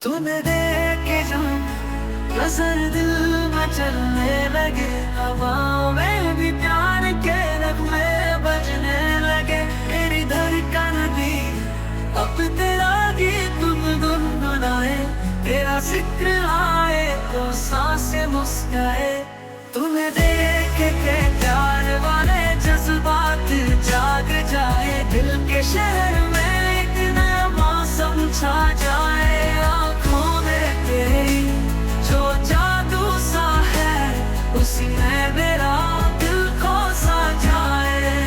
तुम्हें देख के जब नजर दिल में चलने लगे, हवाओं में भी प्यार के नगमे बजने लगे। मेरी धड़कन भी अब तेरा गीत गुनगुनाए, तेरा जिक्र आए तो सांसें मुस्काए। तुम्हें देख के प्यार वाले जज्बात जाग जाए, दिल के शहर में एक नया मौसम छा जाए। आँखों में तेरी जो जादू सा है, उसी में मेरा दिल खो सा जाए।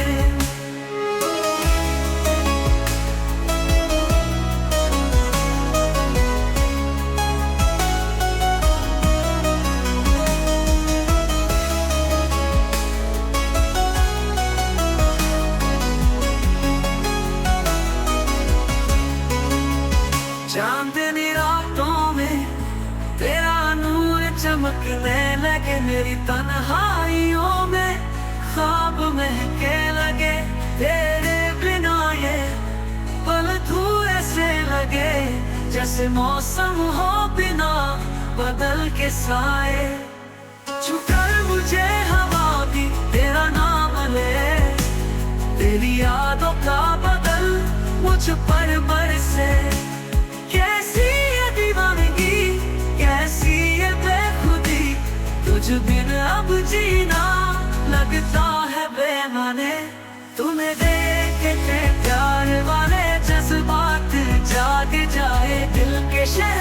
चांदनी रातों में तेरा नूर चमकने लगे, मेरी तन्हाइयों में ख्वाब महके लगे। तेरे बिना ये पल धुएं से लगे, जैसे मौसम हो बिना बदल के साए। छूकर मुझे हवा भी तेरा नाम ले, तेरी यादों का बदल मुझ पर बरसे। कैसी ये दीवानगी, कैसी ये बेखुदी, तुझ बिन अब जीना लगता है बेमाने। तुम्हें देख के प्यार वाले जज्बात जाग जाए, दिल के शहर